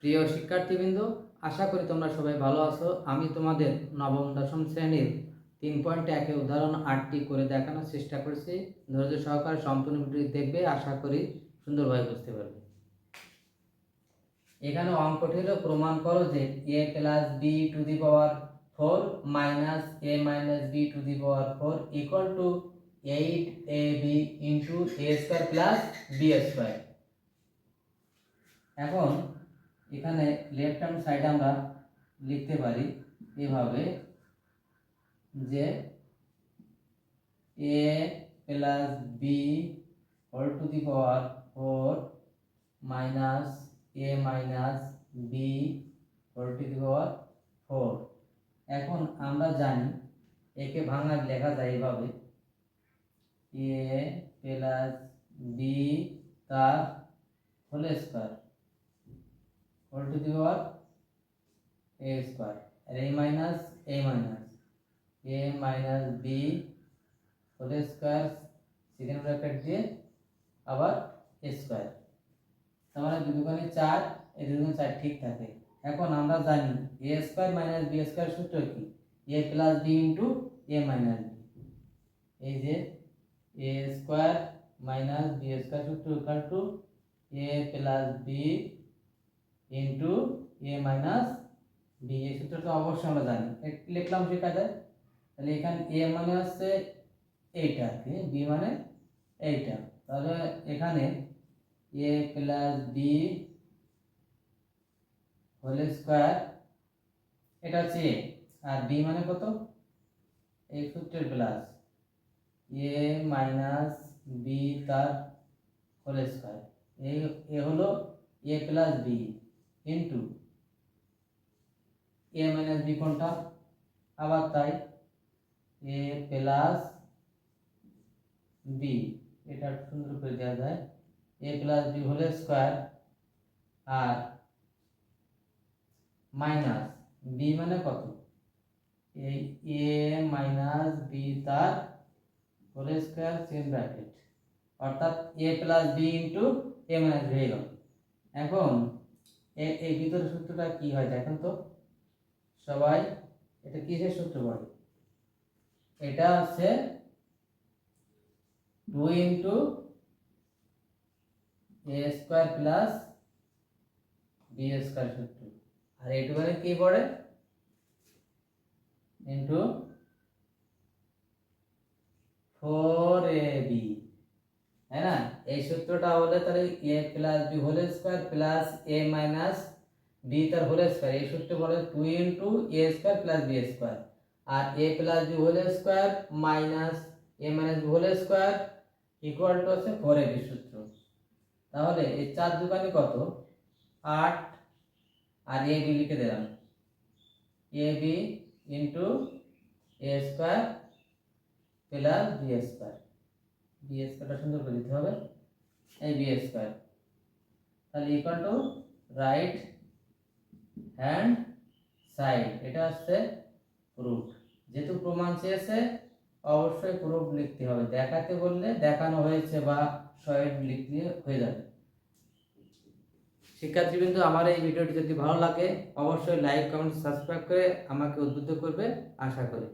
প্রিয় শিক্ষার্থীবৃন্দ, আশা করি তোমরা সবাই ভালো আছো। আমি তোমাদের নবম দশম শ্রেণীর 3.1 উদাহরণ 8টি করে দেখানোর চেষ্টা করছি। ধৈর্য সহকারে সম্পূর্ণ ভিডিও দেখবে, আশা করি সুন্দরভাবে বুঝতে পারবে। এখানে অঙ্কটি হলো প্রমাণ করো যে a plus B to the power 4 minus a minus B to the power 4 equal to 8ab into a square plus B square. এখন এখানে লেফট হ্যান্ড সাইডে আমরা লিখতে পারি এভাবে যে a plus b whole to the power 4 minus a minus b whole to the power 4। এখন আমরা জানি একে ভাঙা লেখা যায় এভাবে a প্লাস বি তার whole square whole to the power a square আর a minus a minus b whole square second bracket দিয়ে আবার স্কয়ার। তার মানে দুই দুগুণে 4, এই দুই দুগুণে 4 ঠিক থাকে। এখন আমরা জানি a square minus b square সূত্র কি, a plus b into a minus b। এই যে a square minus b square সূত্র equal to a plus b into a minus b। এই সূত্রটা অবশ্যই আমরা জানি, লিখলাম ঠিক আছে। তাহলে এখানে a মানে হচ্ছে এইটা, কি b মানে এইটা। তাহলে এখানে a plus b whole square এটা হচ্ছে a, আর b মানে কত, এই সূত্রের প্লাস a মাইনাস b তার হোল স্কয়ার। এই এ হলো a plus b into a minus b কোনটা, আবার তাই a প্লাস b, এটা সুন্দর করে দেওয়া যায় a plus b whole square আর মাইনাস b মানে কত, এই a মাইনাস b তার হোল স্কয়ার সেম ব্র্যাকেট, অর্থাৎ a plus b into a minus b হয়ে গেল। এখন এই ভিতরের সূত্রটা কি হয় দেখেন তো সবাই, এটা কিসের সূত্র বলে, এটা হচ্ছে 2 into a square plus b square সূত্র, আর এইটু মানে কি পড়ে ইনটু 4ab, है ना। এই সূত্রটা হলে তাহলে a plus b whole square plus a minus b তার হোল স্কয়ার, এই সূত্র বলে 2 into a square plus b square, আর a plus b whole square minus a minus b whole square equal to হচ্ছে 4ab সূত্র। তাহলে এই 4 দুগুণে কত 8, আর ab লিখে দিলাম ab into a square plus b square. B স্কয়ারটা সুন্দর করে দিতে হবে, এই বি স্কয়ার। তাহলে equal to right hand side, এটা হচ্ছে প্রুফ। যেহেতু প্রমাণ চেয়েছে অবশ্যই প্রুফ লিখতে হবে, দেখাতে বললে দেখানো হয়েছে বা শর্ট লিখতে হয়ে যাবে। শিক্ষার্থীবৃন্দ, আমার এই ভিডিওটি যদি ভালো লাগে অবশ্যই লাইক কমেন্ট সাবস্ক্রাইব করে আমাকে উদ্বুদ্ধ করবে আশা করি।